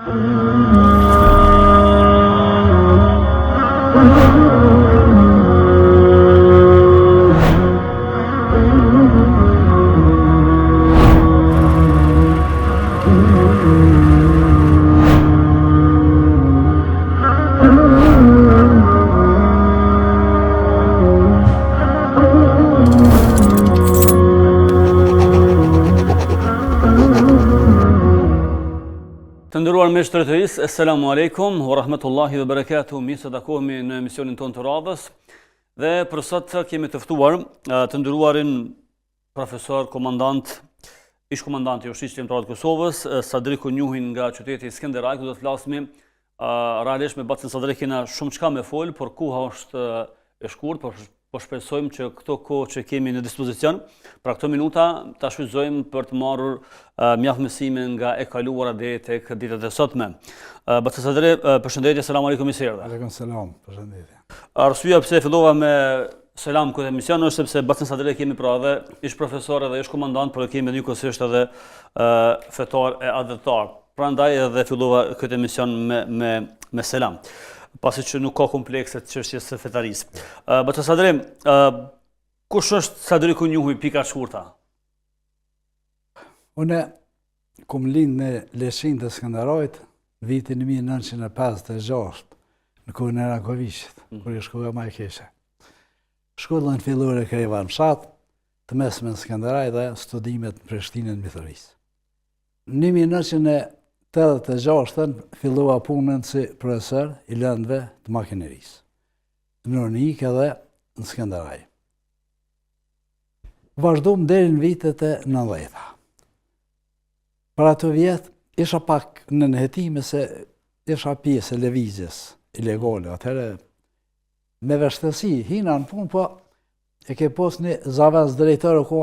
Të nderuar miq të rretërisë, assalamu alaikum wa rahmatullahi wa barakatuh. Mirë se takohemi në emisionin tonë të radhës. Dhe për sot kemi të ftuar të nderuarin profesor, komandant, ish komandant i Ushtrisë Shqiptare të Kosovës, Sadriku njohin nga qyteti Skënderaj, ku do të flasim realisht me Bacin Sadrik kena shumë çka me fol, por koha është e shkurtë, po shpresojmë që këto kohë që kemi në dispozicion, pra këto minuta ta shfrytëzojmë për të marrur mjaft mësime nga e kaluara deri tek ditët e sotme. Bacin Sadrik, përshëndetje, selam aleikum i sirë. Aleikum selam, përshëndetje. Arsyeja pse fillova me selam këtë emision është sepse Bacin Sadrik kemi pra edhe ish profesor edhe ish komandant, por kemi njëkohësisht edhe fetar e adhëtar. Prandaj edhe fillova këtë emision me selam, pasi që nuk ka komplekse të çështjes së fetarisë. Bacin Sadrik, kush është Sadriku njohi pika shkurta? Unë kum lind në Leshin të Skënderajt vitin 1956 në kohën e Rankovishit, kur shkoja më e keqe. Shkollën fillore kreva në fshat, të mesme në Skënderaj dhe studimet në Prishtinën Mithërisë. Në 1986 fillova punën si profesor i lëndëve të makinerisë, në Ornik edhe në Skënderaj. Vazhdojmë deri në vitet e 90-ta. Për ato vjetë isha pak në nëhetime se isha pjesë e lëvizjes ilegale, atëherë me vështësi hina në punë, po e ke pos një zavez drejtore ko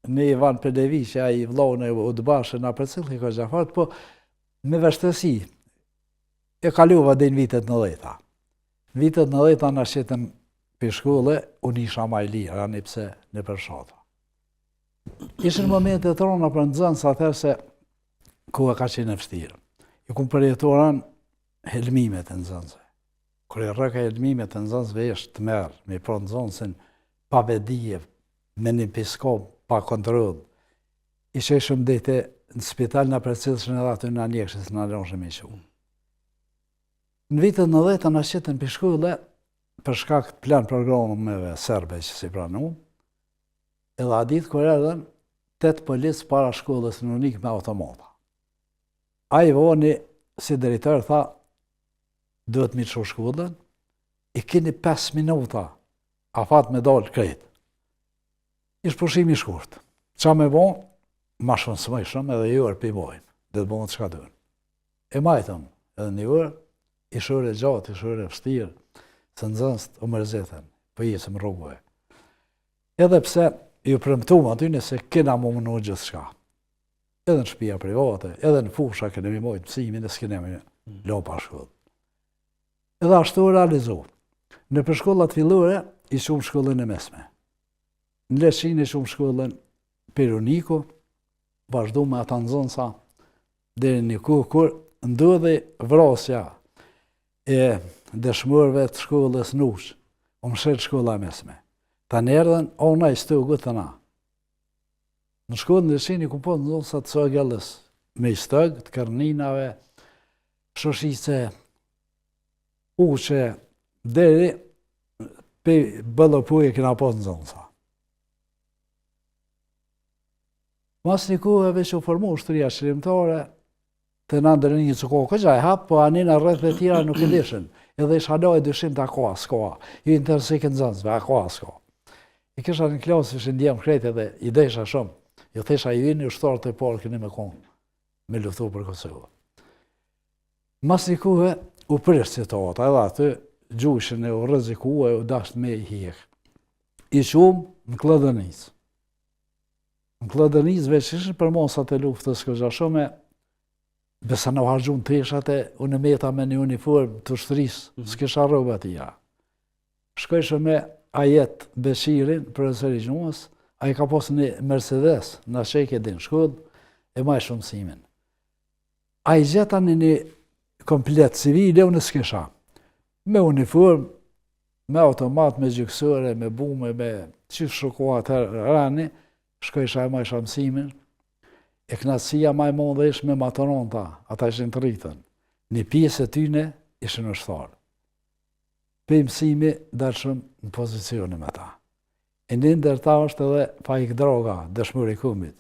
në Ivan Pedevi, që a i vlohën e udbashë në apërcilë, ka gjafart, po me vështësi e kaluva dhe në vitet 90-ta. Vitet 90-ta në shqetën për shkolle, unë isha ma i lirë, anë i pse në përshata. Ishë në momentet të rona për nëzënë, sa atërë se koha ka qenë e vështirë. I kumë përjetoran helmimet e nëzënësve. Kër e rëka helmimet e nëzënësve ishtë të merë, me pro nëzënësin pa bedije, me një piskop, pa kontrol. Ishe shumë dete në spital në përcilëshën edhe aty në njekshës në alonshë me shumë. Në vitet 90 në shqetën për shkolle, për shkak të plan programeve serbe që si pranu, edhe a ditë kër erdhen 8 policë para shkollës në Unik me automata. A i voni si drejtër tha, duhet mi të shu shkollën, i keni 5 minuta, a fat me dalë krejt. Ishtë pushimi shkurt. Qa me bon, ma shumë së mëjshëm edhe i orë për i bojnë, dhe të bon të shka dërën. E majtëm edhe një orë, i shore gjatë, i shore vështirë, se nëzënst o mërzetën, për jesëm rrugëve. Edhe pse ju premtuam aty nëse kena më mënu gjithë shka. Edhe në shtëpia private, edhe në fusha kene mi mojtë mësimin, dhe s'kene mi lopa shkollë. Edhe ashtu realizu. Në përshkollat fillore, i shumë shkollën e mesme. Në Leshin i shumë shkollën Peruniku, vazhdu me ata nëzënsa, deri një kohë kur ndodhi vrasja e dëshmorëve të shkollës Nush, o mshet shkolla mesme. Ta nërden, ona i stëgët të na. Në shkollën në Leshin i ku po nëzënsa të sogëllës, me i stëgë, të kërninave, shoshice, uqe, deri pe bëllopuje kina pas nëzënsa. Mas një kohë veç u formu ushtëria shërimtare, të në ndërë një që kohë këgja e hapë, po anina rreth dhe tjera nuk e dishën. Edhe isha dojë dyshim të ako s'ka. Ju interesik në zënzve, ako s'ka. I kisha në klasë, ishin djemë krejt edhe i desha shumë. Ju thesha ju një ushtarë të parë këni me konë, me luftu për Kosovë. Mas një kohë u prish situata, edhe aty gjushin e u rrezikua e u dasht me i hjek. I shumë në Klëdënis. Në Klëdënis veç ishin për mosat e luftës këgja shumë, besa në hargjun të ishat e unë meta me një uniform të ushtërisë, s'kisha rrëbë atia. Shkojshë me Ajet Beshirin, profesor i gjumës, a i ka posë një Mercedes në sheke din shkollë, e maj shumë simin. A i gjeta një komplet civile, unë s'kisha. Me uniform, me automat, me gjykësore, me bume, me që shokuat rani, shkojsha e majsha mësimin, e knatësia ma e mund dhe ish me maturonta, ata ishin të rritën. Një pjesë e tyne ishin ushtarë. Pe mësimi dërshëm në pozicionin me ta. E një ndër ta është edhe Faik Droga, dëshmëri kumit,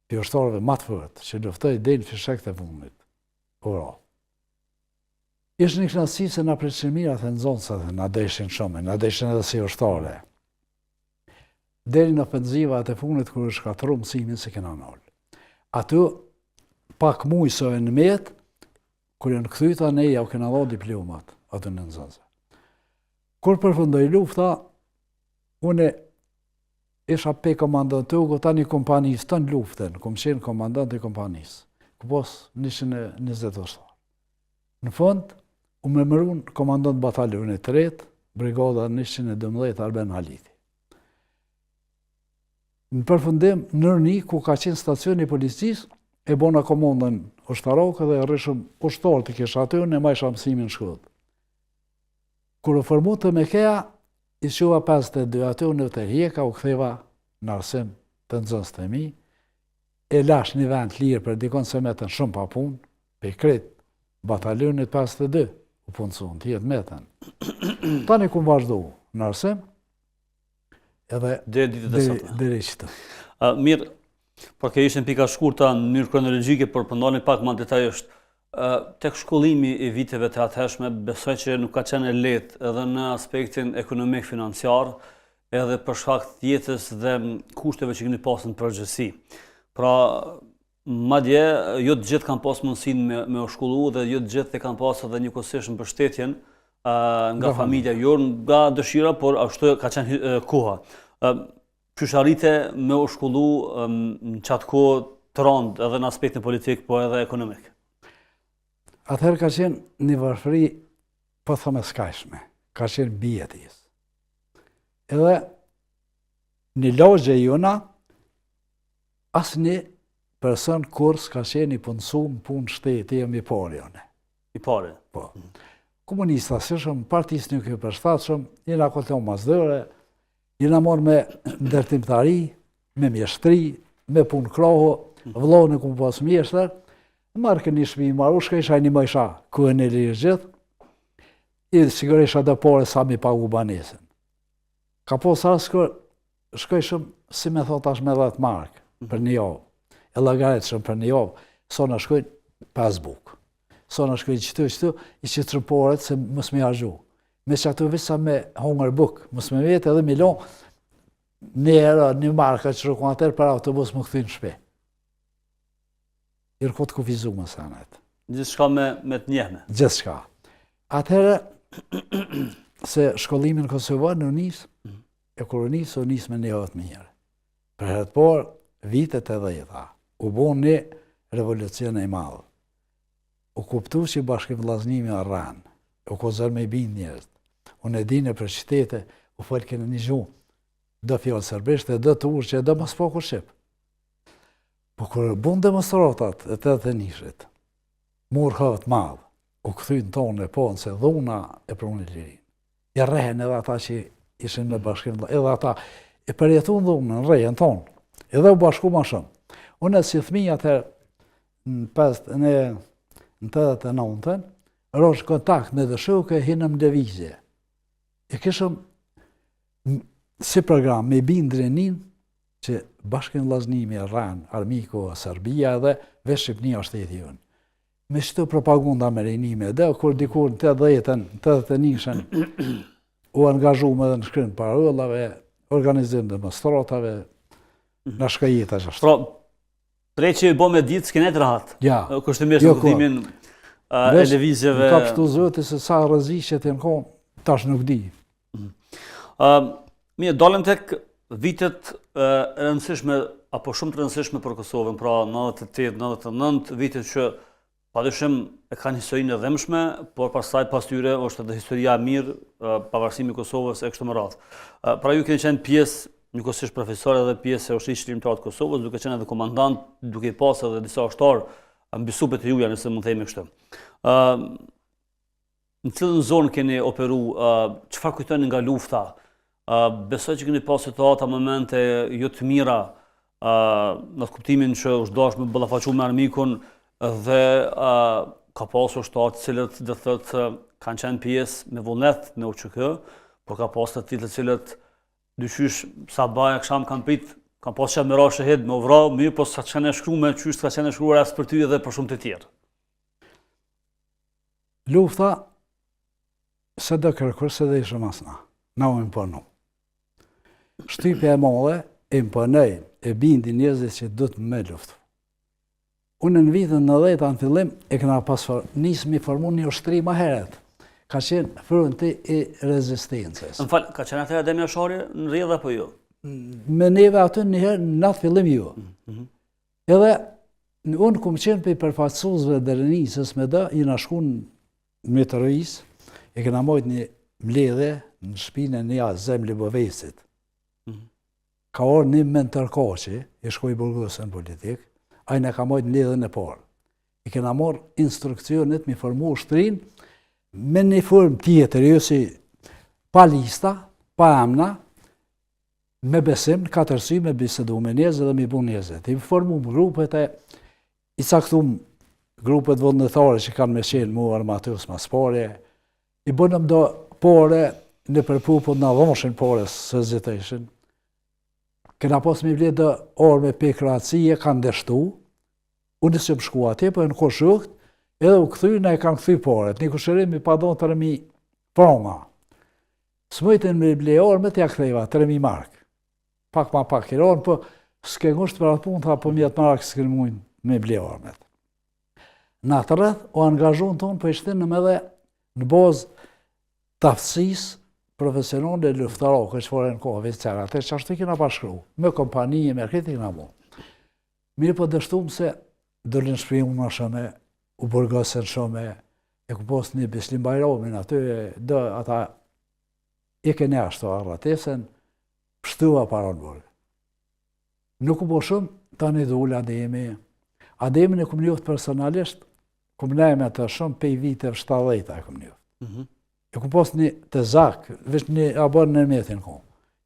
për ushtarëve më të fortë, që luftoj dhe në fishek të fundit. Uro. Ishtë një knatësi se nga preqin mirat e nëzonsat, nga deshin shumë, nga deshin edhe si ushtare. Deri në ofenzivat e fundit, kër është shkatru mësimin se kena nëllë. Aty, pak mujësove në metë, kër janë këthyta, ne ja u kena dho diplomat, aty në nëzonsat. Kur përfundoj lufta, une isha pe komandant të ugo, ta një kompanis të në luftën, kom qenë komandant i kompanis, ku pos 120 ushtarë. Në fund, u me mërun komandant batalionit të retë, brigada 112 Arben Haliti. Në përfundim, nërni, ku ka qenë stacioni policisë, e bona komandën ushtarokë dhe rrishëm ushtarë të kisha aty, në majsha mësimin shkodë. Kër u formu të Mekeja, i shuva 52 aty, në të hjeka, u ktheva në arsim të nëzëns të mi, e lash një vend lirë për dikon se metën shumë pa punë, pe kretë batalionit 52, u punësun, tjetë metën. Tani ku më vazhdu në arsim, edhe deri qëtë. Mirë, por ke ishën pika shkurta në njërë kronologjike, por përndoni pak ma detajisht. Tek shkollimi i viteve të atëhershme, besoj që nuk ka qenë e lehtë edhe në aspektin ekonomik financiar, edhe për shkak të jetës dhe kushteve që keni pasur në përgjithësi. Pra, madje jo të gjithë kanë pasur mundësinë me u shkollu dhe jo të gjithë kanë pasur edhe njëkohësisht mbështetjen nga familja, jo nga dëshira, por ashtu ka qenë koha. Qysh arrite me u shkollu në qatë kohë të rëndë edhe në aspektin politik, po edhe ekonomik? Atëherë ka qenë një varfëri, po thëmë skajshme, ka qenë bjetis. Edhe një logje jona, asë një person kurs ka qenë i punësu në punë shteti e mi pari jone. I pari? Po. Komunista si shumë, partisë një kjo përshtatë shumë, jena kolton mazdëre, jena morë me ndërtimtari, me mjeshtri, me punë kroho, vëllohën e kumë pasë mjeshtër, marrë kënë një shmi marru, shka një mëjsha, ku e në lirë gjithë, i sigurisha dhe pore sa mi pagu banesën. Ka posë asë shkoj shumë, si me thot ashtë me 10 markë për një javë, e lagaret shumë për një javë, sona shkoj 5 bukë, sona shkoj qëtu, i që të rëporet se mësë me argju. Me që ato visa me hongër bukë, mësë me vetë edhe milon, një marka që rukon atër për autobus më këthin shpe. I rëkot kufizu më sanet. Gjithë shka me të njehme? Gjithë shka. Atëherë, se shkollimin Kosovë në unisë, e kur unisë me një hëtë mirë. Për herët por, vitet e 10, u bo një revolucion e madhë. U kuptu që bashkim vllaznimi a rranë, u kozër me i bind njërët. Unë e dine për qytete, u folke në një gjumë, do fjallë sërbisht dhe do të urqe, do mos po kur shqipë. Po kërë bun demonstratat e të dhe nishit, mur hëtë madhë, u këthynë tonë e ponë se dhuna e prunë lirin. I rehen edhe ata që ishin në bashkim, edhe ata e përjetu në dhunë, në rehen tonë, edhe u bashku ma shumë. Unë si thmi atër në 89-ën, roshë kontakt me dëshuke, hinëm lëvizje. E kishëm si program me bindrinin, që bashkën vllaznimi rranë, Armiko, Serbia dhe veç Shqipnia shteti jonë. Me shtu propaganda me rinime, dhe kur dikur në 81-ën u angazhume dhe në shkrim parollave, organizim demonstratave, në shkajita që ashtë. Pra, prej që i bo me ditë, s'kenet rahat? Ja. Kushtimisht në kuptimin e lëvizjeve. Në ka pështu zëti se sa rëzishet e në konë, tash nuk di. Mirë, dalëm tek vitet rëndësishme, apo shumë të rëndësishme për Kosovën, pra 98-99, vitet që padyshim e kanë historinë e dhemshme, por pastaj pas tyre është edhe historia e mirë, pavarësimi i Kosovës e kështu me radhë. Pra ju keni qenë pjesë, njëkohësisht profesor edhe pjesë e ushtrisë shërbimtare të Kosovës, duke qenë edhe komandant, duke i pasur edhe disa ushtarë mbi supet e juja, nëse mund të themi kështu. Në cilën zonë keni operu, çfarë kujtoni nga lufta? Besoj që keni pas situata momente jo të mira, në kuptimin që është dashur me ballafaqu me armikun dhe ka pasur ushtarë të cilët do thotë kanë qenë pjesë me vullnet me UÇK, por ka pasur të tillë të cilët dyqysh sabah akşam kanë prit, kanë pasur që me ra shahid me uvra, mirë po sa kanë shkruar me çysh ka qenë shkruar as për ty edhe për shumë të tjerë. Lufta se do kërkur se dhe ishë masna, na u imponu. Shtypja e madhe imponoj e bindi njerëzit që do të me luftu. Unë në vitën 90 në fillim e këna nismi formu një ushtri ma heret. Ka qenë fronti i rezistencës. Më falë, ka qenë atëherë Ademi Ashari në rrjedh apo jo? Me neve aty njëherë në atë fillim jo. Edhe unë kumë qenë për i përfaqësuesve Drenisës me da, i na shku në Mitëruis, e këna mojt një mbledhje në shpinë e një Azem Libovesit. Ka orë një mentorkoqi, i shkoj burgosën politik, a i ne ka mojt mbledhjen e parë. I kena morë instrukcionet mi formu ushtrin me një form tjetër, jo si pa lista, pa emna, me besim, në katërsy, me bisedu me njerëz dhe me bu njerëzit. I formu grupet e, i caktum grupet vullnetare që kanë me qenë mu armatus mas pare, i bënëm do pare në përpuput në dhonshin pare së zitëshin. Këna pas me vlet dhe orë me pe Kroacije, kanë deshtu, unë se më shku atje, po e në koshukt, edhe u këthy, na e kanë këthy paret, një kushërim i padon 3.000 franga. Smëjtën me ble ormet, ja këtheva, 3.000 mark. Pak ma pak i ronë, po s'ke ngusht për atë punë, tha po 1.000 mark s'ke mujnë me ble ormet. Në atë rreth, o angazhon tonë, po ishtinë edhe në bazë taftësis profesionale luftarake që fore në kohë vecera, atë që ashtu kina bashkru, me kompanije, me këtë kina mu. Mirë po dështum se dëllin shpion ma shumë, u burgosen shumë, e ku post një Bislim Bajramin aty, dhe ata i kene ashtu arratesen, pështua para në burg. Nuk u po shumë, ta një dhullë Ademi. Ademin e kum njoft personalisht, kum nejme të shumë pej viteve 70 e kum njoft. E kum post një të zak, vesh një abon në metin kom.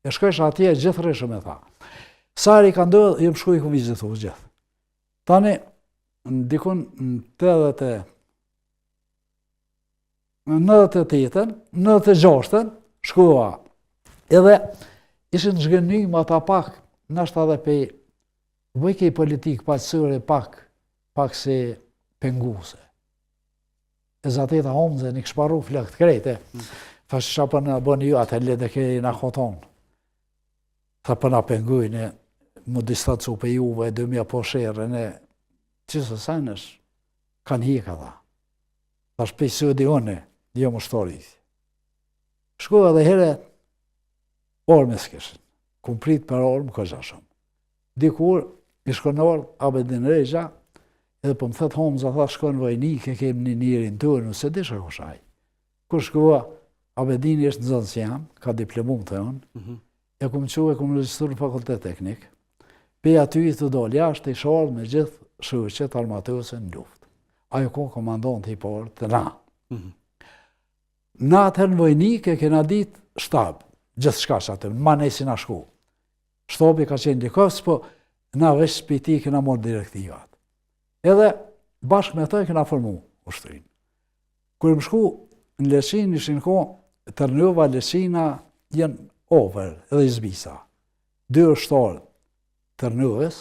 E shkojsh atje gjithërishëm e tha. Sari ka ndodhë, jem shku i kum vizitu gjithë. Tani, dikun në 98-ën, 96-ën, shkua. Edhe ishin zhgënim ata pak, nashta dhe pej vëjke i politikë paqësore pak si penguse. E zateta homëze një këshparu flakt krejte. Tha që për në bëni ju, atë e le dhe kej në koton. Tha për në pengujnë, më distancu për juve, e 2000 po sherën, e qësë sanësh, kanë hika tha. Tha shpej sëdi une, jo më shtorit. Shkova dhe here, orme s'kishin. Kum prit për orme, këgja shumë. Dikur, i shkonor, Abedin Rejgja, edhe po më thëtë homëza, tha shkon vajnike, kem një njërin të nëse disha kushaj. Kur shkova, Abedini është në zonë si jam, ka diplomum të jonë, e ku më quë e ku më regjistru në fakultet teknik, pe aty i të dole jashtë, i sharë me gjithë shëqet armatuse në luft. Ajo ku komandon të i parë të na. Na atër në vajnike, kena ditë shtabë, gjithë shka që atëm, ma nejsi na shku. Shtabi ka qenë Likovës, po na vesh spiti kena morë direktivat. Edhe bashkë me të kena formu ushtrin. Kër më shku në Leshin, ishin ko Tërnjova, Leshina jenë over edhe Izbisa. 2 ushtarë Tërnjovës,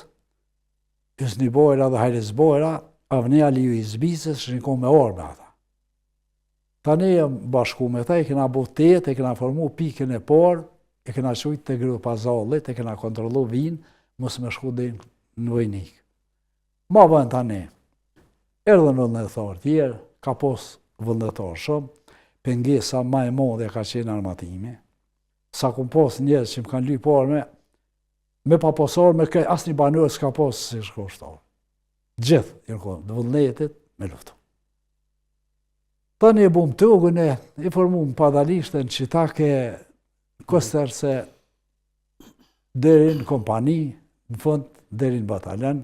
Hysni Bojra dhe Hajris Bojra, Avnia Liu Izbisës, ishin ko me orë me ata. Tani jem bashku me të, kena bu 8, e kena formu pikën e parë, e kena qujtë të grupa Zallit, e kena kontrolu vinë, mos me shku dhe në vojnikë. Ma bënë tani, erdhën vëllnetarë tjerë, ka pos vëllnetarë shumë, pengesa ma e modhe ka qenë armatimi, sa kum pos njerës që më kanë lypë orme, me pa posarë, me këj, asë një banërë s'ka pos si shkoshtarë. Gjithë, dhe vëllnetit me luftu. Tani e bumë të ugën e formumë padalishtën që ta ke këstër se deri në kompani, në fund deri në bataljon.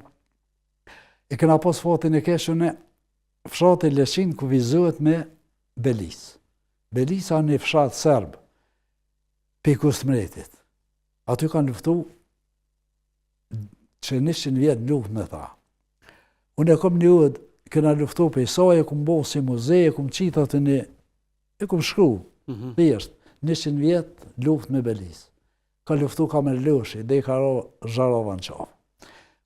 E kena pas fatin e keshën e fshati Leshin ku vizohet me Belis. Belisa një fshat serb, pe Kusmretit. Aty kanë luftu që 100 vjetë luft me tha. Unë e kom një udhë, kena luftu pe saj, e kom bo si muze, e kom qitat e një, e kom shkru, thjesht, 100 vjetë luft me Belis. Ka luftu Kamerlushi, dhe i ka ro Zharova në qafë.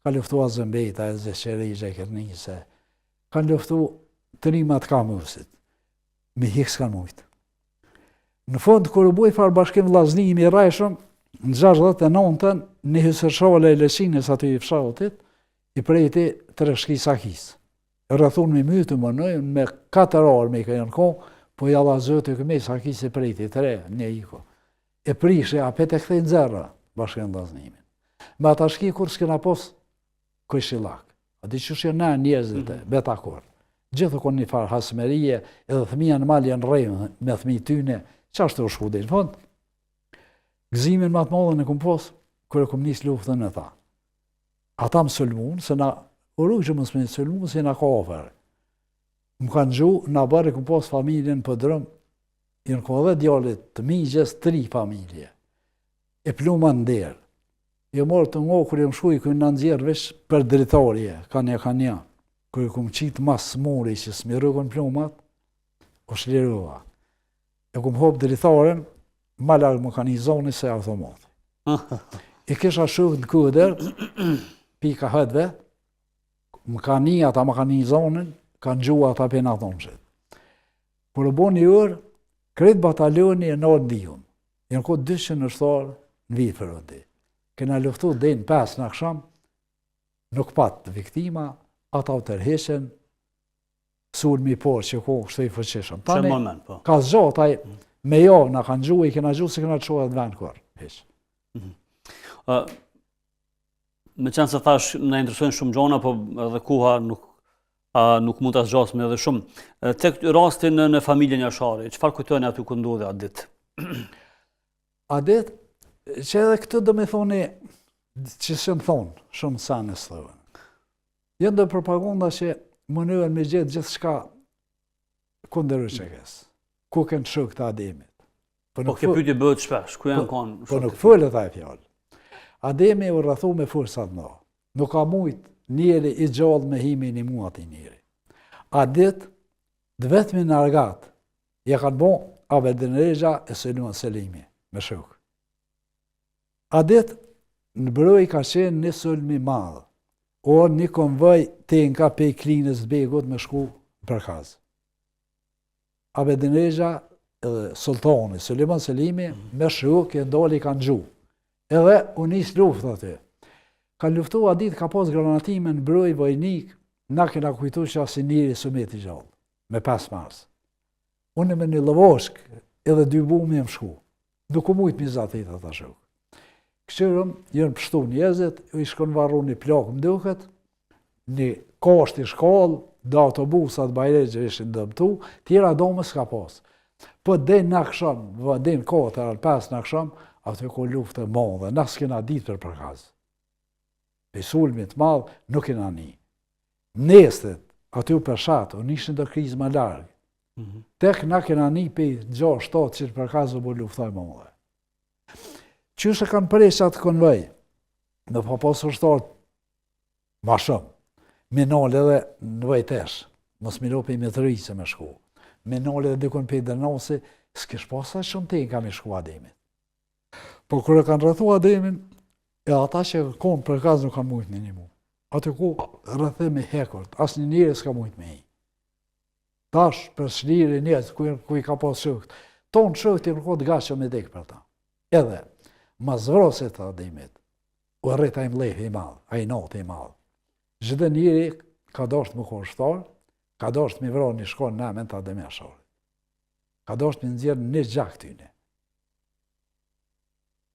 Ka luftu Azembejta, e Zeqerija, e Kernise. Ka luftu të rimat Kamusit. Me hikë s'kan mujtë. Në fund, kër u buj farë bashkim vllaznimi i rajshëm, në 69-ën, një hysërshole e Leshinës aty i fshatit, i prejti të rëshki Sakis. Rëthun me mytë më nëjën, me 4 orë me i ka janë ko, po i alla zëtë i këme Sakis i prejti 3, një iko. E prishe, apet e këthejnë zërra bashkim vllaznimin. Me ata shki kur s'kena pos Kojshillak. A di që shë në njerëzit e betakor. Gjithë konë një farë hasmerie, edhe thëmija në malë janë rejmë me thëmi tyne, që ashtë të u shku dhe në fund. Gëzimin më të madhe në kom pos, kërë kom njës luftën e tha. Ata më sëllmun, se na uruk që më së me sëllmun, se na ka oferë. Më kanë gju, na bërë kom pos familjen për drëm, jënë kom dhe djallit të migjes 3 familje. E pluma në derë. Jo morë të ngo, kër jem shku i kënë në nëzjerë vesh për dritarje, ka një. Kër i këmë qitë mas mori që smirukën plumat, o shlirua. E këmë hopë dritaren, ma largë mekanizoni se automat. I kisha shukë në kuder, pika hëtve, mekania ata mekanizonin, kanë gjua ata pena thonëshit. Por e bo një orë, kretë batalioni e nërë ndihun. Janë ko 200 nështarë në vitë për rëndi. Kena luftu dhe në 5 në aksham, nuk patë viktima, ata u tërheshen, sulmi por që ko kështë i fëqeshëm. Tani, ka zxataj, me jo në kanë gjuë, i kena gjuë se kena të shohet në venë kërë. Me qenë se thash, në interesojnë shumë gjona, po edhe kuha nuk mund të zgjasme edhe shumë. Tek rastin në familjen Jashari, qëfar kujtojnë aty ku ndodhe Adit? Adit, që edhe këtë do me thoni, që shënë thonë, shumë sanës thëvën. Jënë dhe propaganda që mënyrën me gjithë gjithë shka kundër uqekes. Ku kënë shuk të Ademit. Po ke pyetje bëhet shpesh, ku janë kanë? Po nuk fëllë taj fjallë. Ademi u rrëthu me fursat në. Nuk ka mujt njeri i gjallë me himi një muat i njeri. Adit, dhe vetëmi në argat, ja kanë bo Abedin Rexha e Sulejman Selimi, me shuk. Adit, në broj ka qenë një sulmi madhë, o një konvoj tenka pe i klinës begut me shku për kazë. Abedin Rexha edhe sultani, Sulejman Selimi, me shuk e ndali kanë gju. Edhe unis luft aty. Ka luftu Adit, ka pas granatime në broj vojnik, na kena kujtu që asin njëri sumeti gjallë, me 5 mars. Unë me një lëvoshk, edhe 2 bumi e më shku. Nuk u mujtë mizatit ata shuk. Këshirëm, jënë pështu njëzit, i shkon varru një plakë më duket, një kasht i shkallë, dhe autobusat Bajregje ishin dëmtu, tjera dome s'ka pas. Po dhe në aksham, dhe në 4 alë 5 në aksham, atë ko luftë e madhe, na s'kena ditë për përkaz. Pe sulmit madhë, nuk kena një. Nestet, aty u përshatë, unë ishin do krizë më largë. Tek na kena një pe 6-7 që përkaz u bo luftoj madhe. Qështë kanë presë atë konvoj, në papasë shtartë ma shumë, me nalë edhe në vajtesh, mos mi lopi me të rrisë me shku. Me nalë edhe dykon pe i dërnosi, s'kish pasaj shumë te i kam i shku Ademit. Po kërë kanë rrëthu Ademin, e ata që konë përkaz nuk kanë mujtë një mu. Atë ku rrëthe me hekurt, asë një njëri s'ka mujtë me hi. Tash për shliri njëzë, ku i ka pas shëkt, tonë shëkt i nërkot gashë me dekë për ta. Edhe, ma zvrosit të Ademit, u rrita i mlehi i madhë, a i natë i madhë. Gjithë njëri ka dasht më kërështar, ka dasht më vro një shkonë në amen të Ademeshar. Ka dasht më nëzirë një gjak tyne.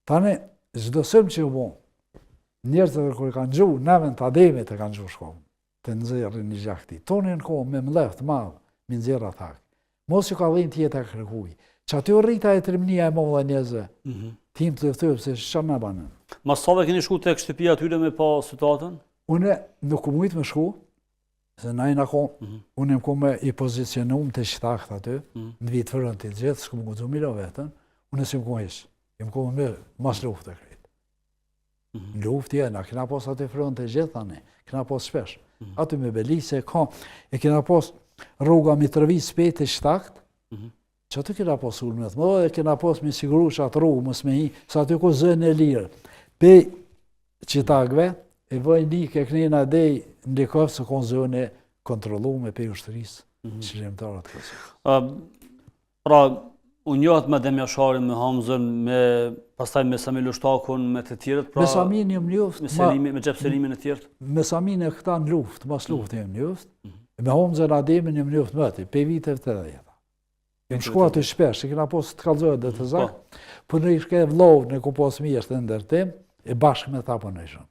Tane, çdo sëmë që u bon, njerëzve kërë kanë gju, në amen të Ademit e kanë gju shkonë, të nëzirë një gjak ti. Tonë në kohë me mleft madhë, më nëzirë atak. Mos që ka dhejnë tjetë e kërkuj. Që aty u rrita e trimnia e modha njerëzve, tim të thëpë se që në banën. Masave keni shku tek shtëpia atyre me pa situatën? Une nuk u mujtë me shku, Se na i unë jam ku me i pozicionum të shtakt aty, në vitë fërën të gjithë, s'ku më guzu milo vetën, unë si më ku ishë, jam ku me mas luft e krejtë. Në luft jena, kena pos aty fërën të gjithë, tani, kena pos shpesh. Aty me Belice e kena pos rruga Mitrovic spet të shtakt, që aty kena pos ulmet, më kena pos me siguru që atë rrugë, mës me hi, sa aty ku zënë e lirë. Pe qitakve, e vëjnë dike e knena dej në Likovë se konë zënë e kontrolu me pe ushtërisë, qëllimtarët kësë. Pra, unë njohet me Demjasharin, me Hamzën, pastaj me Samil Ushtakun, me të tjerët, pra... Me Samin jëm njoft... Me Gjep Selimin e tjerët? Me Samin e këta në luft, mas luft jëm njoft. Me Hamzën Ademin jëm njoft mëti, pe viteve të dhe jeta. Jëm shku aty shpesh, e kena posë të kalzojët dhe të zakë, për në ishke vlovë në ku posë mirë të ndërtim, e bashkë me ta për në ishëm.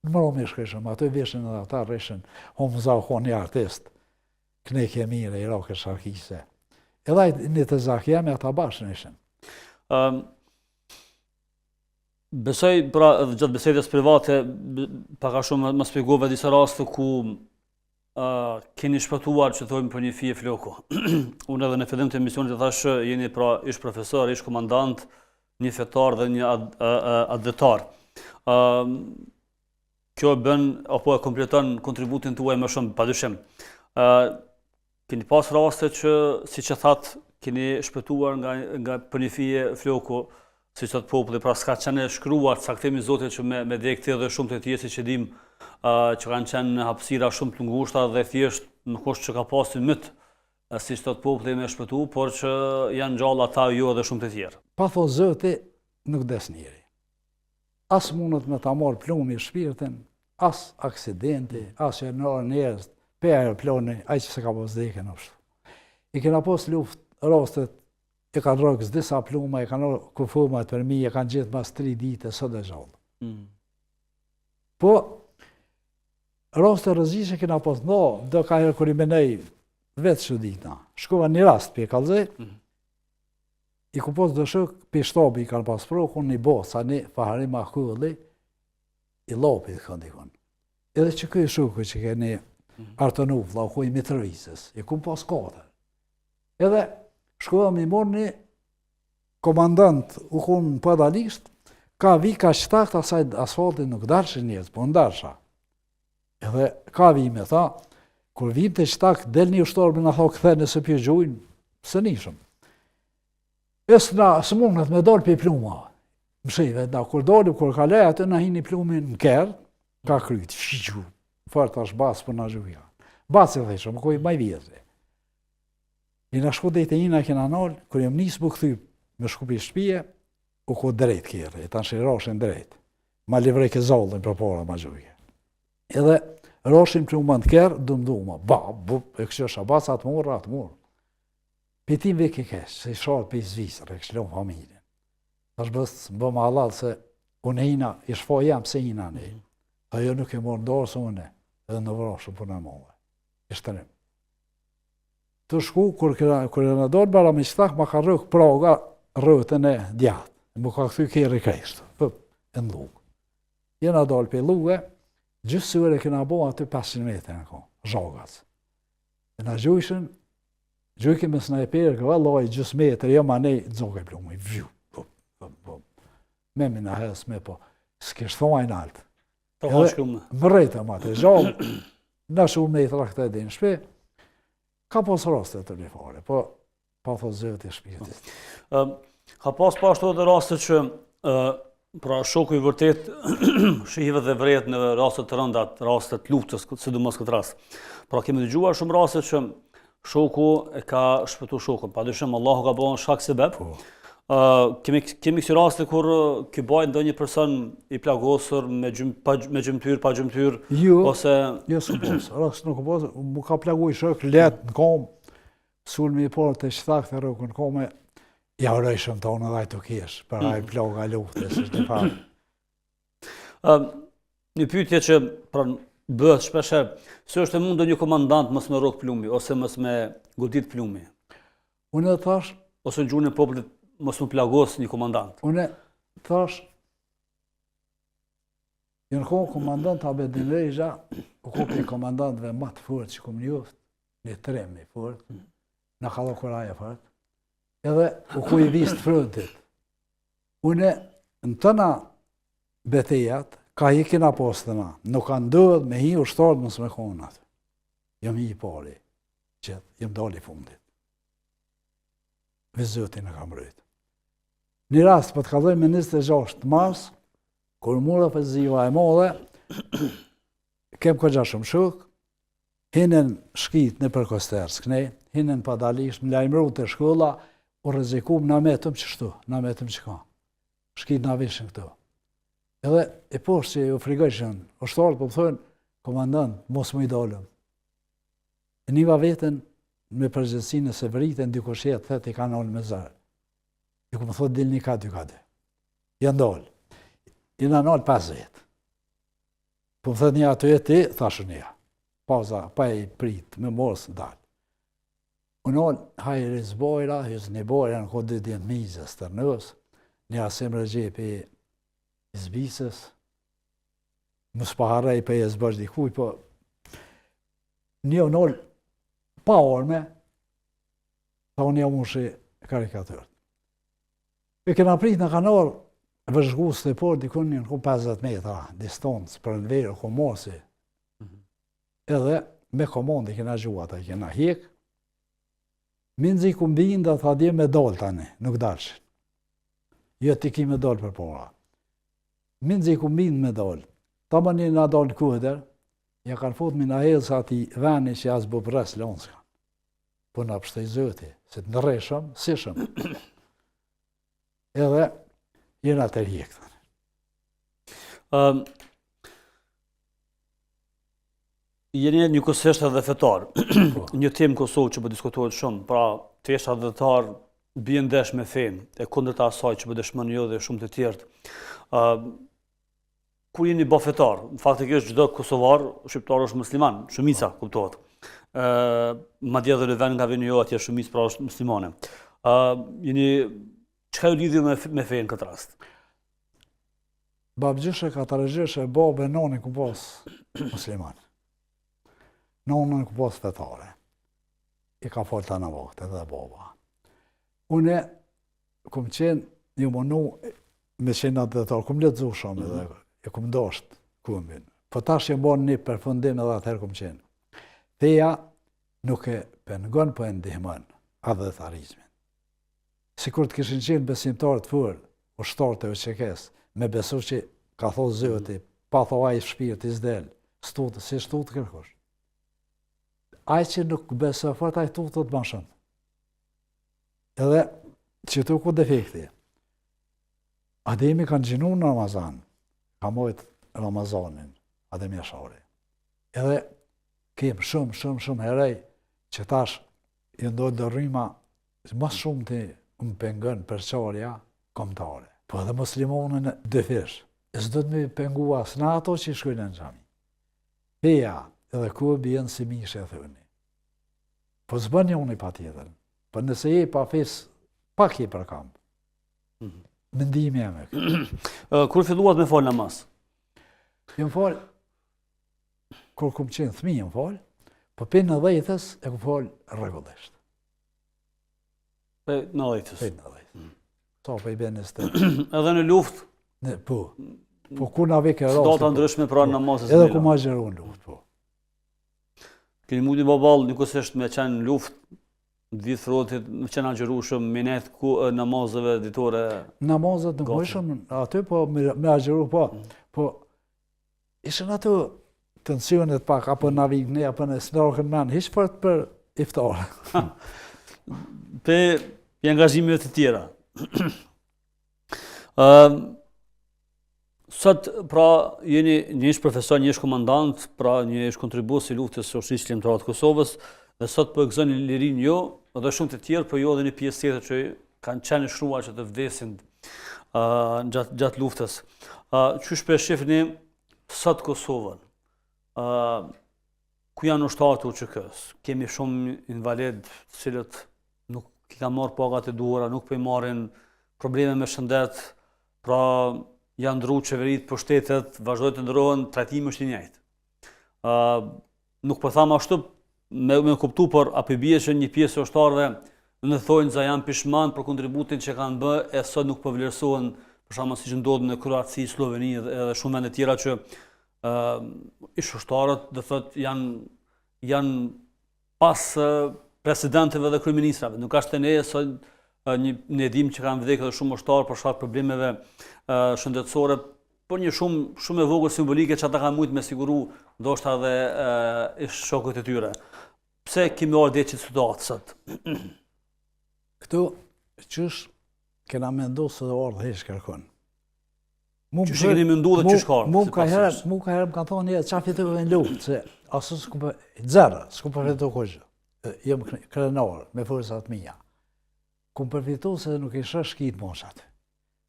Në mëro me shkëshëm, ato i veshën edhe ata reshën, Hamza u një artist, knekje mire, Irak e Sharkise. Edhe një të zakë jemi ata bashkë në ishëm. Besoj, pra, gjatë bisedës private, paka shumë më spjegove disa raste ku keni shpëtuar që thojmë për një fije floku. Unë edhe në fillim të emisionit e thashë, jeni pra ish profesor, ish komandant, një fetar dhe një advetar. Kjo bën, apo e kompleton kontributin tuaj më shumë, padyshim. Keni pas raste që, si që thatë, keni shpëtuar nga për një fije floku, si që të populli, pra s'ka qenë shkruar caktimi Zotit që me dekti edhe shumë të tjesi që dim që kanë qenë hapësira shumë të ngushta dhe thjesht nuk është që ka pasin mytë si që të populli me shpëtu, por që janë gjallë ata jo edhe shumë të tjerë. Pa thonë Zoti nuk des njeri. As mundët me ta marë plumi i shpirtin, as aksidenti, as që nërë njerës, pe aeroplani, aj që se ka pos dheke në shtu. I kena pos luft rastet, e kanë rëgës disa pluma, e kanë kufumat për mi, e kanë gjithë mas 3 dite, sot e gjallë. Po, rastet rëzishe kena pos, do ka herë kër i menej vetë që ditëna. Shkova një rast për e kalzej, i ku pos dëshëk, për shtabi i kanë pas prokun, një bo, sa një faharim akulli, i lopit këndikon. Edhe që këj shukë që ke një artënuf, la u kuj Mitrovicës, i ku pas kate. Edhe, shkova me morë një komandant u kunë pedalisht, ka vi ka qëtakt asaj asfaltin nuk darshë njëzë, po ndarsha. Edhe ka vi me tha, kur vim të qëtakt, del një ushtarë me në tha këthe nëse pjë gjujnë, së nishëm. Së mundët me dalë për pluma, më shive, kur dalë, kur ka leja, atë në hini plumin në kerë, ka kryt, figju, fërë tash basë për në gjuja. Basë e theshëm, kuj maj vjetë. I në shku dhejtë e ina kena nalë, kër jem nisë më këthy me shku për shpije, u ku drejt kjerë, e tanë që rashin drejt. Ma livrej ke zallën për para ma gjuje. Edhe rashin për më në kjerë, dëmduma, e kështë shabas atë murë. Pitim vek i keshë, se i sharë për i zvisër, e kështë lonë familjen. Tash bësë më bëmë halal se unë ina, i shfa jam se ina ne. Ajo nuk e morë ndarë se une, edhe në vrashën për në mëve. I shtërim. Të shku, kur e në dorë bara me qëtak, ma ka rëkë praga rëtën e djatë. Më ka këthy kjerë i kreshtë, e në lukë. Jena dalë për luke, gjysë sëre këna bo aty 500 metrë në kohë, zhagats. E në gjujshën, gjujke me snajperë, këva loj gjysë metrë, jo ma nej, dzogë e plumë, vju, me më në hes, me po, s'kesh thomaj në altë. Më rejtë ma të zhagë, në shumë metrë këtë edhe në shpe, ka pas rastet të rifare, po pa thot zëvët e shpirtit. Ka pas ashtu edhe rastet që pra shoku i vërtet shihive dhe vret në rastet të rëndat, rastet luftës, sidomos këtë rast. Pra kemi dëgjuar shumë rastet që shoku e ka shpëtu shokun, padyshim Allahu ka bën shkak sebeb. Kemi kësi raste kur ky bajt ndonjë person i plagosur me gjymtyr, pa gjymtyr, ose... Jo, së posë, rast nuk posë, mu ka plagu i shok, letë në kom, sulmi i porë të qëtak të rëkë në kome, ja rëjshëm të onë dhe të kesh, për a i plaga luftës, është një farë. Një pyetje që bëhet shpesher, se është e mundë një komandant mësë me rokë plumi, ose mësë me godit plumi? Unë dhe thash... Ose në gjurën e popullit, mësë më plagos një komandant? Unë thash, Në kohë komandant Abedin Rejxa, u kopi komandantëve më të fortë që kom njoftë, një trem i fortë, në kalokuraja fortë, edhe u ku i vistë frontit. Une, në tëna betejat, ka hikin apostëna, nuk ka ndodhë me hi ushtarët mësë me konë atë. Jam hi i pari, që jam dali fundit. Vizëtin e kam rritë. Një rast, për të kaloj me 26 mars, kur mura për ziva e modhe, kem këgja shumë shuk, hinen shkit në përkoster s'knej, hinen padalisht, më lajmëru të shkolla, u rrezikum na metëm qështu, na metëm që ka. Shkit na vishin këtu. Edhe e poshtë që u frigojshën, ushtarët po më thonë, komandant, mos më i dalëm. E niva vetën me përgjithsinë se vritën dikush jetë, thët i ka nalë me zërë. I ku më thotë dilni ka dy ka dy. Janë dalë. I në nalë 5 vetë. Po më thët një ato jetë ti, thashë një. Paza, pa i pritë, me mos në dalë. Unë nalë, hajë rizbojra, hysë një bojra, në kodë dy djenë mizës të rënës, një asim rëgjepi i zbisës, më spaharej për e zbësh dikuj, po një nalë pa orme, ta unë jam ushi karikatërët. E kena prit në kanal, vëzhgus të por, dikun një në 50 metra distancë për në verë, komosi. Edhe me komandi kena gjuat, a kena hek. Minzi ku mbin dhe tha dje me dalë tani, nuk dalëshin. Jo t'i ki me dalë për pora. Minzi ku mbin me dalë. Ta më një nga dalë kuheder, ja kanë fut me në hedhë sa ati veni që jasë bëbres lonska. Po në pështej zëti, se të nëreshëm, sishëm. Edhe jena të rjek. Jeni një kusesht edhe fetar. Një temë Kosovë që po diskutohet shumë, pra tesha dhetar bien ndesh me fenë, e kundërta asaj që po dëshmon jo dhe shumë të tjerët. Kur jeni bë fetar, faktikisht çdo kosovar shqiptar është musliman, shumica kuptohet. Madje edhe në vend nga vini jo atje shumicë pra është muslimane. Jeni çka ju lidhju me fenë këtë rast? Babgjyshe, katarëgjyshe, babë e noni ku pas musliman. Nonën ku pas fetare. I ka folë të në vakët edhe baba. Une, kum qenë, një mënu me qenë atë dhetarë, kum letëzu shumë edhe, e kum dosht kumbin. Po tash që mbonë një përfundim edhe atëherë kum qenë. Feja nuk e pengon, po e ndihmën atë dhetarizmin. Sikur të kishin qenë besimtarë të furë, ushtarë të uqekes, me besu që ka thosë zëti, pa thoa i shpirë i zdel, stutë, si shtutë kërkush. Aj që nuk beso fort, aj tutët më shumë. Edhe që tu ku defekti. Ademi kanë gjinu në Ramazan, ka mojtë Ramazanin, Ademi Ashari. Edhe kem shumë herej që tash i ndojnë dërrima mas shumë të më pengën për qarja komtare. Po edhe muslimonën dëfish. E s'do të me pengu as në ato që i shkojnë në gjami. Feja edhe ku bjenë si mishe e thëni. Po s'bën një unë i pa tjetër. Po nëse je pa fes, pak je për kamp. Mendimi e me këtë. Kur filluat me falë namaz? Jëmë falë, kur kum qenë thmi jëmë falë, po për në dhejtës e ku falë regullisht. Për në dhejtës? Për në dhejtës. Sa për i benë së Edhe në luft? Po. Po ku na veke rrasë. Së data ndryshme pra namazës edhe ku ma gjeru në luft, po. Keni mundi babal një kusesht me qenë në luft, ditë throtit, me qenë agjeru shumë, minet ku namazëve ditore? Namazët nuk mëshëm aty, po me agjeru, po. Po, ishën aty tensionet pak, apo navigne, apo në snarkën men, hiç për iftarë. Për angazhime të tjera. Sot, pra, jeni një ish profesor, një ish komandant, pra një ish kontribues i luftës së Shoqërisë Shqiptare të Kosovës, dhe sot po e gëzoni lirin jo, edhe shumë të tjerë, po jo edhe një pjesë tjetër që kanë qenë shruar që të vdesin gjatë luftës. Qysh po e shihni sot Kosovën? Ku janë ushtarët e UÇK-s? Kemi shumë invalid, të cilët nuk i kanë marrë pagat e duhura, nuk po i marrin probleme me shëndet, pra janë ndru qeverit, pushtetet, vazhdojnë të ndrohen, trajtimi është i njëjtë. Nuk po tham ashtu me kuptu, por apo bie që një pjesë e ushtarëve në thojnë za janë pishman për kontributin që kanë bë, e sot nuk po vlerësohen, për shembull siç ndodh në Kroaci, Sloveni edhe shumë vende tjera që ish ushtarët do thotë janë pas presidentëve dhe kryeministrave. Nuk është ne sot ne dim që kanë vdekur edhe shumë ushtarë për shkak problemeve shëndetësore, por një shumë e vogël simbolike që ata kanë mujt me siguru ndoshta edhe shokët e tyre. Pse kemi ardhur deri në situatë sot? Këtu qysh kena mendu se do ardhë hesh kërkon. Qysh keni mendu dhe qysh ka ardhë? Mu ka herë më kanë thonë qa fitove në luftë, se asë s'ku për zerë, s'ku përfitu kështë. Jem krenar me forësat mija. Kum përfitu se nuk isha shkit moshat.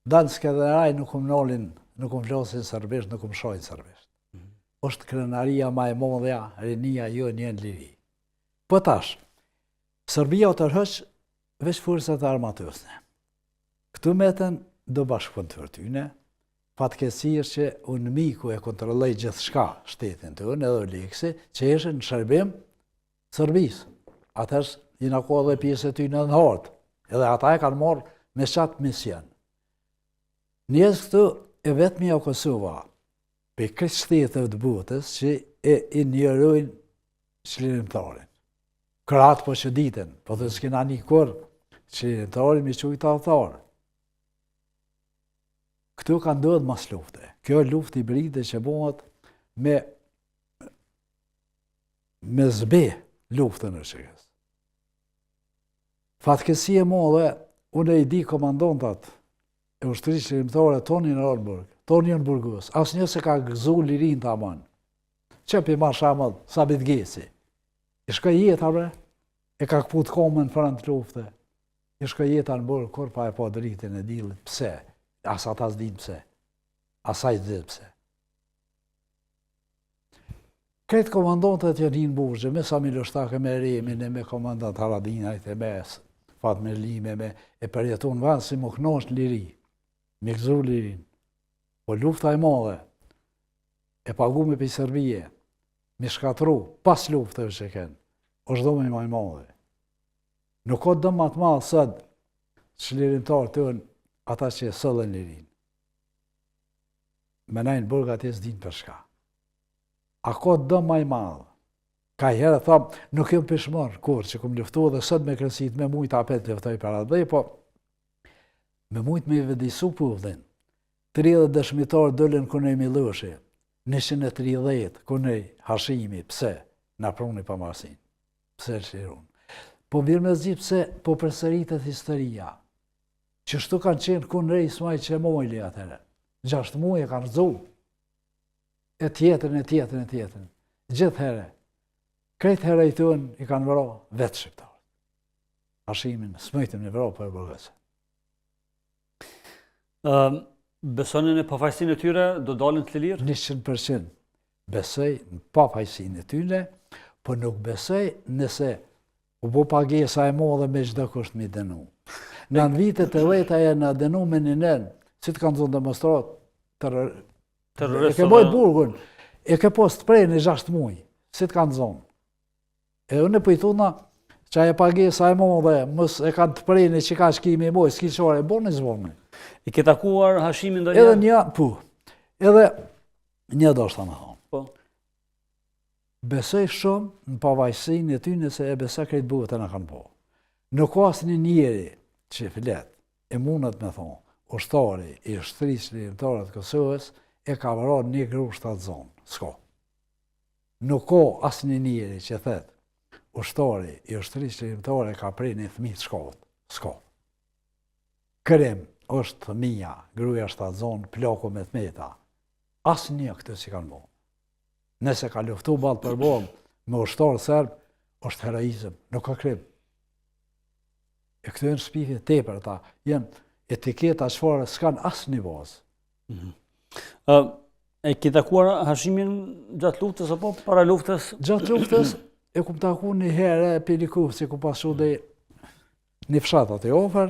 Danë s'ke dhe raj nuk nolin, nuk flasin sërbisht, nuk shojnë sërbisht. Është krenaria ma e modhja, rinia jo njën liri. Po tash, Serbia o tërhëq veç forësat armatosne. Këtu meten do bashkëpunë të tyne, fatkesirë që unë miku e kontrolloj gjithë shka shtetin të unë, edhe leksi, që eshe në shërbim Serbisë. Atërs jina ko edhe pjesë e ty në hartë, edhe ata e kanë marrë me qatë mision. Njëzë këtu e vetëmi o Kosova, për këtë shtetëve të botës që e njërojnë qlirimtarin. Kratë po që ditën, po të s'kina një kur, qlirimtarin mi qujtë avtarë. Këtu ka ndodhë mas lufte. Kjo luft hibride që bëhet me zbe luftën në qëkës. Fatkesi e modhe, unë e di komandantat e ushtrisë qlirimtare Tonin Burgos, asë një se ka gëzu lirin të aman. Qëpi ma shamëd, Sabit Gesi. I shka jetë abre, e ka këput komen front lufte. I shka jetë anë bërë, kur pa e pa dritin e dilit, pse? Asa ta s'dim pse. Asaj s'dim pse. Kretë komandantët janë rinë burgje, me Sami Lështake, me Remin, me komandant Haradinajt, me Fatme Lime, e përjeton vanë si më knosh në liri, me gëzu lirin. Po lufta e madhe, e pagu me për Serbije, me shkatru, pas luftëve që kënë, është dhome ma i madhe. Nuk ka dëmë matë madhe sëtë, që lirimtarë të unë, ata që e sëllën lirin. Menajnë burga të s'din për shka. A ka dëmë ma i madhe. Ka i herë thamë, nuk jem pishmar, kur që kum luftu dhe sëtë me kërësit, me mujtë apet luftoj për atë dhe, po me mujtë me i vedisu pudhin. 30 dëshmitarë dëllën kënej Miloshi, 130 kënej Hashimi, pse? Në pruni pa marsin. Pse shirun? Po mirë me zi pse po përsëritet historia. Që shtu kanë qenë kënej Ismaj Qemojli atëre. 6 muaj e kanë rëzu. E tjetën. Gjithë herë. Krejtë herë i tënë i kanë vëro vetë shqiptarë. Hashimin, smëjtëm në vëro për bërgëse. Besonin e pafajsin e tyre, do dalin të lirë? 100%. Besoj në pafajsin e tyre, po nuk besoj nëse u bo pagesa e modhe me çdo kusht mi denu. Në vitet e veta e në denu me një nën, si të kanë zonë demonstrat, e ke bojt burgun, e ke post prej në 6 muaj, si të kanë zonë. E unë e pëjtuna, që e pagesa e modhe, mës e kanë të prej në që ka shkimi i moj, s'ki qore, e borë në zvonë. I ke takuar Hashimin do një? Edhe një, edhe një do shta me thonë. Besoj shumë në pavajsin e ty nëse e besoj krejt buhet e në kanë po. Nuk ka asë një njeri që filet, e mundet me thonë, ushtari i ushtrisë lirimtare të Kosovës e ka vërar një grusht atë zonë. S'ko. Nuk ka asë një njeri që thet, ushtari i ushtrisë lirimtare ka prej një fëmijë të shkallët. S'ko. Kërëm është thëmija, gruja është atë zonë, plako me thmeta. Asë një këtë që kanë bo. Nëse ka luftu balë për balë me ushtarë sërbë, është heroizëm, nuk ka krim. E këtë e në shpifje tepër ta, jenë etiketa qëfare s'kanë asë një bazë. E ki takuar Hashimin gjatë luftës, apo para luftës? Gjatë luftës e kum taku një herë e Piliku, si ku pasu dhe një fshatat e ofër,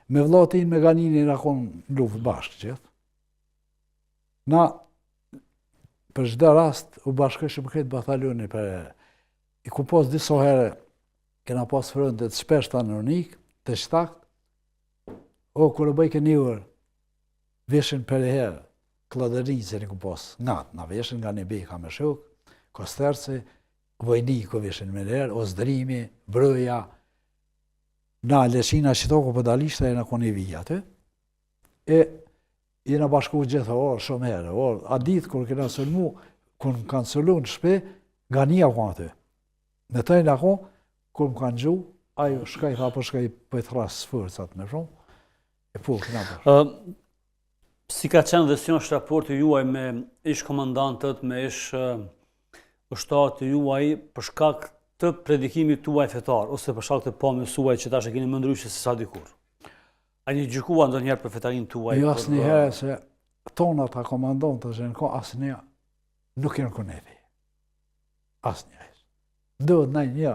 me vlatin me ganinin akon luftë bashkë gjithë. Na, për çdo rast, u bashkëshëm këtë bataljoni i ku pos disa herë, kena pas frontet shpeshta në Unik, të shtakt, kur e bëj këniur, veshin për e herë, klodërinëse në ku pos, na veshin nga një beka me shuk, Kosterci, Vojniku veshin me herë, Ozdrimi, Brëja, na Leshina Qitoku për dalishta e në koni vija aty, e jena bashku gjithë orë, shumë herë, a ditë kur kena sulmu, kur më kanë sullu në shpe, nga një ako aty. Në tajnë ako, kur më kanë gju, ajo shkaj, tha po shkaj për të rrasë sfërcat me shumë, e po këna bashkë. Si ka qenë dhe si është raporti juaj me ish komandantët, me ish ushtarët juaj për shkak të predikimit tuaj fetar, ose për shkak të pamjes suaj që tash e keni më ndryshe se sa dikur? A një gjykua ndonjëherë për fetarin tuaj? Jo, asnjëherë se tonat a komandantët që në ko, asnjë nuk jenë kunevi. Asnjëherë. Ndodhë në një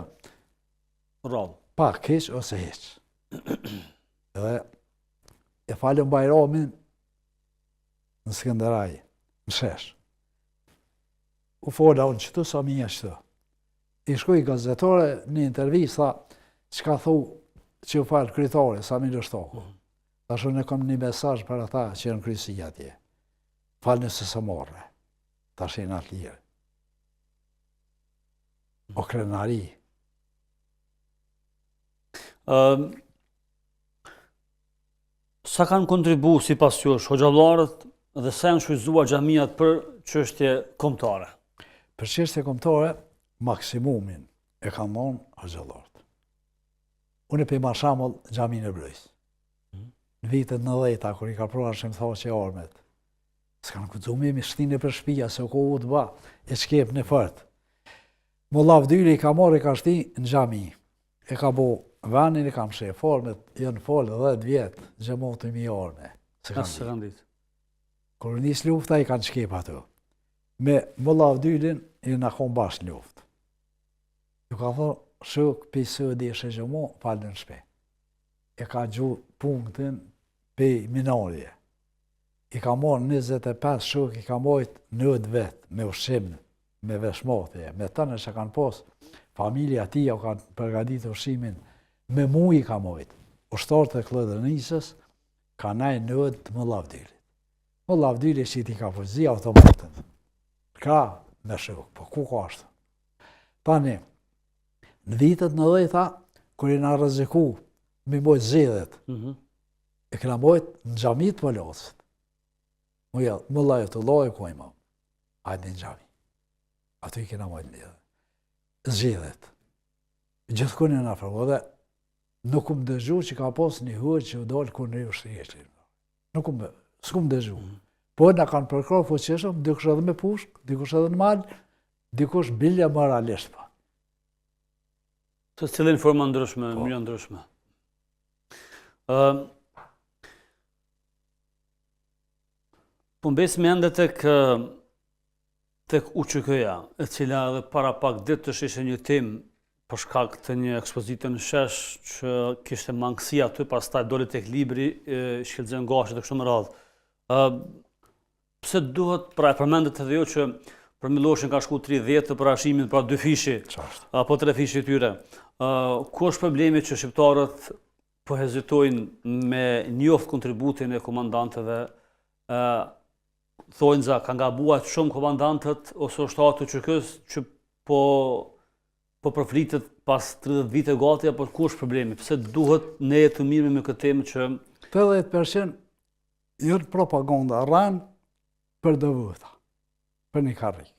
pak keq ose heq. Dhe e falem Bajramin në Skënderaj, në Shesh. U fola unë qëtu sa minja qëtu. I shkoj gazetore një intervista që ka thu që u falë kryetari, Sami Lështoku. Tash unë kam një mesazh për ata që janë kryesi atje. Falë nëse së morre. Tash janë atë lirë. O krenari. Sa kanë kontribu si pas jush, hoxhallarët dhe sa janë shfrytzuar xhamiat për çështje kombëtare? Për çështje kombëtare, maksimumin e kanë dhënë hoxhallarët. Unë për mashamull xhamin e Brojës. Në vitet 90-ta, kur i ka provar që më tha që armet, s'kanë këtëzume me shtine për shpia, se ko u të ba, e shkep në fërt. Molla Vdyli i ka marrë i ka shti në xhami. E ka bo vanin, i kam shef, armet, janë folë 10 vjetë, gjemot mi arme. Se kanë ditë. Kur nis lufta, i kanë shkep ato. Me Molla Vdylin, i në konë bashkë luft. Ju ka thonë, shuk, pisë dhe ishe gjemo, falë në shpe. E ka gju punktin pe minarje. I ka marrë 25 shuk, i ka mojt 9 vetë, me ushqim, me veshmatje, me tënë që kanë pos, familja tia kanë përgadit ushqimin, me mu i ka mojt. Ushtarët e Klëdërnisës ka najë 9 të Molla Vdylit. Molla Vdyli që i ti ka përzi automatën. Ka me shuk, po ku ka ashtë? Tani, në vitet 90-ta, kër i nga rëziku, mi mojt zedhet, e këna mojt në xhamit për losët. Më lajë të lojë ku ima, hajde në xhami. Ato i këna mojt një. Zedhet. Gjithë kënë në afrëvo dhe nuk më dëgju që ka pos një hërë që u dollë kërë në ju shtjeqë. Nuk s'kum dëgju. Po në kanë përkrojë fuqeshëm, dikush edhe me pushk, dikush edhe në malë, dikush bilja moralisht pa. Të cilin forma ndryshme, mënyrë ndryshme. Po mbes mende tek UÇK-ja, e cila edhe para pak ditë të ishte një temë për shkak të një ekspozite në Shesh që kishte mangësi aty, pastaj doli tek libri, shkelzen gashit e kështu me radhë. Pse duhet, pra e përmendet edhe jo që për Miloshin ka shku 30 të parashimin, pra 2 fishi, apo 3 fishi tyre. Ku është problemi që shqiptarët po hezitojnë me njoft kontributin e komandantëve, thojnë za ka gabuar shumë komandantët ose ushtarët të UÇK-s që po përflitet pas 30 vite gati, apo ku është problemi? Pse duhet ne të mirëmi me këtë temë që 80% jërë propaganda rranë për dëvëta, për një karrik.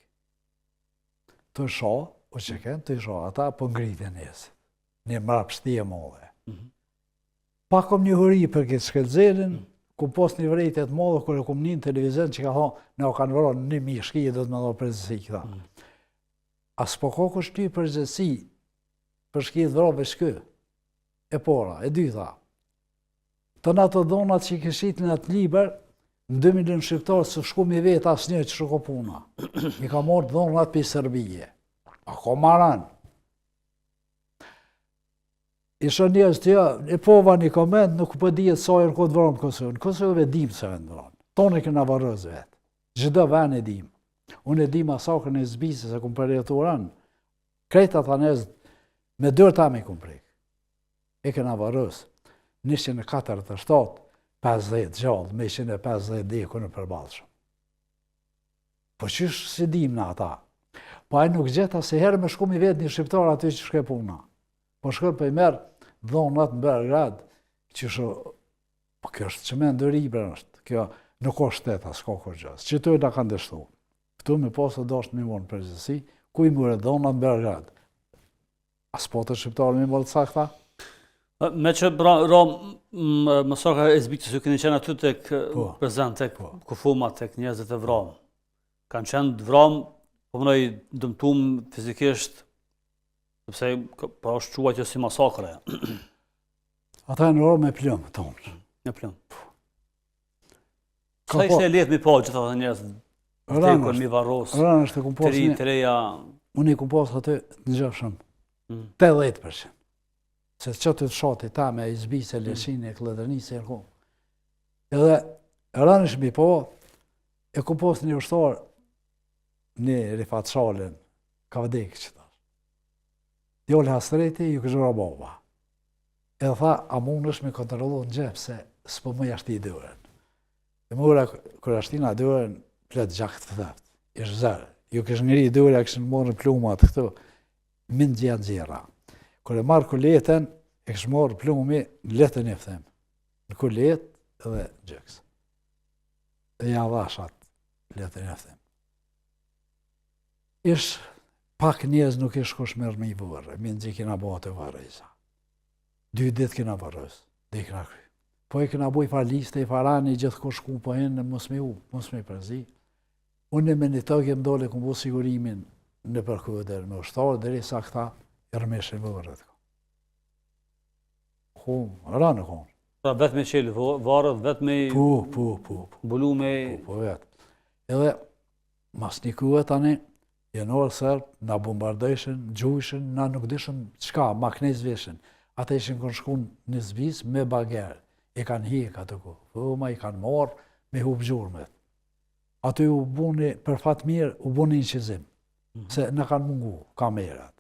Të shoh, UÇK-n, të shoh, ata po ngritin njësë, një mrapshtije modhe. Pa kom një hëri për këtë shkelzerin, ku pos një vrejtet modhe, kër e kom një në televizion që ka thonë, ne o kanë vëron 1000 shkije, do të me do përgjësi këta. As po ko kështë ty përgjësi, për shkije të vrove shkë, e pora, e dyta. Të në të donat që i këshit në atë liber, në 2 milion shqiptarë së shku mi vetë asë një që shko puna. I ka morë donat për Serbije. A ko maran. Isha njës të ja, e pova një komend, nuk për dijet sajër këtë vërën Kosovë. Në Kosovë e dim se vendë vërën. Tonë e këna varëz vetë. Çdo vend e dim. Unë e di masakrën e Zbisës e kum përjetuar. Krejt ata njerëz me dërta me kum prek. E kena varës 147, 50 gjallë, me 150 deku në përballshëm. Po qysh si dim në ata? Po ai nuk gjeta se herë me shkum i vetë një shqiptar aty që shkoj puna. Po shkoj po i merr dhonat në Beograd, po kjo është çmend i ribër është. Kjo nuk ka shtet as ka kurrë. Që të na kanë dështu. Këtu me posë dosh më vonë përgjithësi, ku i morë dhonat në Beograd. As po të shqiptarë më mall sakta? Me që masakra e Zbicës ju keni qenë aty tek prezant, tek kufuma, tek njerëzit e vramë. Kanë qenë vramë, po mënoj dëmtum fizikisht, sepse pa është quajtje si masakre. Ata në orë me plëmë tonë. Me plëmë. Sa ishte e letë mi pa gjitha të njerëz, vdekon, mi varros, të reja... Unë i kum pas aty në gjashëm, 80%. Se që të shati ta me Zbisë, Leshinë, Klëdërnisë, edhe rënë shmi po, e kum pas një ushtar në Rifat Shalën, ka vdekë që tash. Djollë Hastreti, ju kështë baba. Edhe tha, a mund është me kontrolu në gjepë, se s'po më jashti i dërën. E mëra, kër ashtina dërën, pletë gjakët fëdheft, ishë zërë. Ju kështë njëri i dërë, kështë në morë plumat këtu, min gjatë gjera. Kër e marrë kuletën, e kështë morë plumi në letën e fëthem. Në kulet edhe gjëks. E ja dhashat letën e fëthem. Ish pak njerëz nuk ish kush mërë me i vërë, minë që kena bo të vërë isa. 2 ditë kena vërës, dhe i kena kry. Po e kena boj far liste, i farani gjithë kush ku po henë, mos me përzi. Unë me një tëgje më dole këmë bu sigurimin në përkëdër me ushtarë, dhe sa këta i rëmeshe më vërët. Ranë konë. Pra vetë me qelë varët, vetë me... Bulu me... Po vetë. Edhe, mas një kuë tani, janorë sërbë, na bombardojshin, gjujshin, na nuk dishëm qka, maknez veshin. Ata ishin kënë shkun në Zbisë me bagerë. I kanë hik atë ku. Fëma i kanë marë me hub gjurmet. Aty u buni, për fatë mirë, u buni një qizim. Se në kanë mungu kamerat,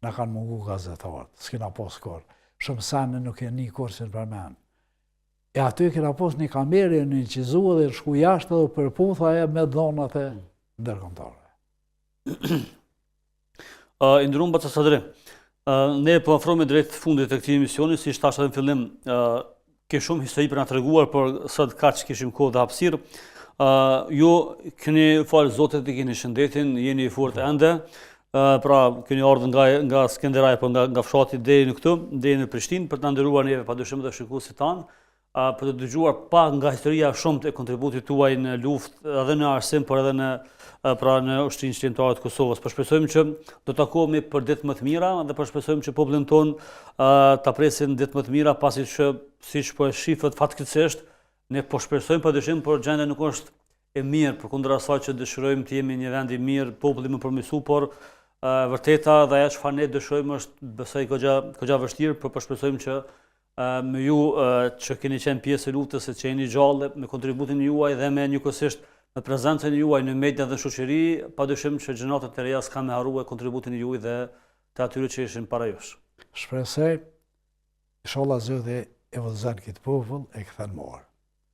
në kanë mungu gazetarët, s'kina pos korë. Shumë sanë nuk e një korë që në përmenë. E aty kina pos një kamerë, një qizu dhe shku jashtë dhe përputha e me dhonat e ndërkomtare. Indërum Baca Sadri, ne po afrohemi drejt fundit të këtij emisioni, si thash edhe në fillim, ke shumë histori për na treguar, por sot kaq kishim kohë dhe hapësirë. Ju keni falë Zotit, i keni shëndetin, jeni i fortë ende, pra keni ardhur nga Skënderaj, po nga fshati deri në këtu, deri në Prishtinë për ta nderuar neve padyshim edhe shikuesit tanë, për të dëgjuar pak nga historia shumë e kontributit tuaj në luftë, edhe në arsim, por edhe në ushtrinë shqiptare të Kosovës. Po shpresojmë që do të takohemi për ditë më të mira dhe po shpresojmë që popullin ton ta presin ditë më të mira, pasi që siç po e shifët fatkeqësisht, ne po shpresojmë padyshim, por gjendja nuk është e mirë, përkundër asaj që dëshirojmë të jemi një vend i mirë, populli më përmirësu, por vërteta dhe ajo çfarë ne dëshirojmë është besoj goxha vështirë, por po shpresojmë që me ju që keni qenë pjesë e luftës, që jeni gjallë, me kontributin juaj dhe me njëkohësisht me prezencën juaj në media dhe shoqëri, padyshim që gjeneratët e reja s'kan me harruar kontributin juaj dhe të atyre që ishin para jush. Shpresoj, inshallah Zoti e vëllëzon këtë popull e kthen morë.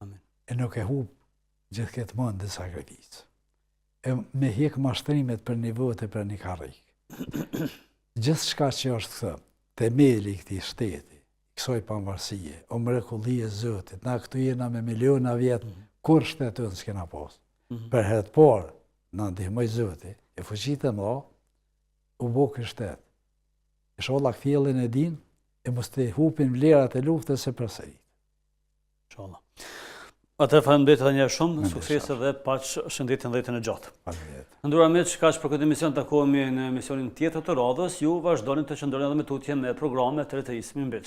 Amin. E nuk e hub gjithë këtë mund dhe sakrificë. E me hik mashtrimet për një votë e për një karrik. Gjithë shka që është këtë, themeli i këtij shteti, kësoj pavarësie, o mrekulli e Zotit, na këtu jena me miliona vjetë, kur shtetën s'kena pas. Për herët parë, na ndihmoj Zoti, e fuqitë e mëdha, u bo ky shtet. Inshallah kthjellin e din, e mos të hupin vlerat e luftës së përsëri. Inshallah. Atëherë faleminderit edhe një herë shumë, suksese dhe paq shëndetin dhe jetën e gjatë. Faleminderit. Nderuar miq, kaq për këtë emision, takohemi në emisionin tjetër të radhës. Ju vazhdoni të qëndroni edhe me tutje me programe të rretërisë mbi.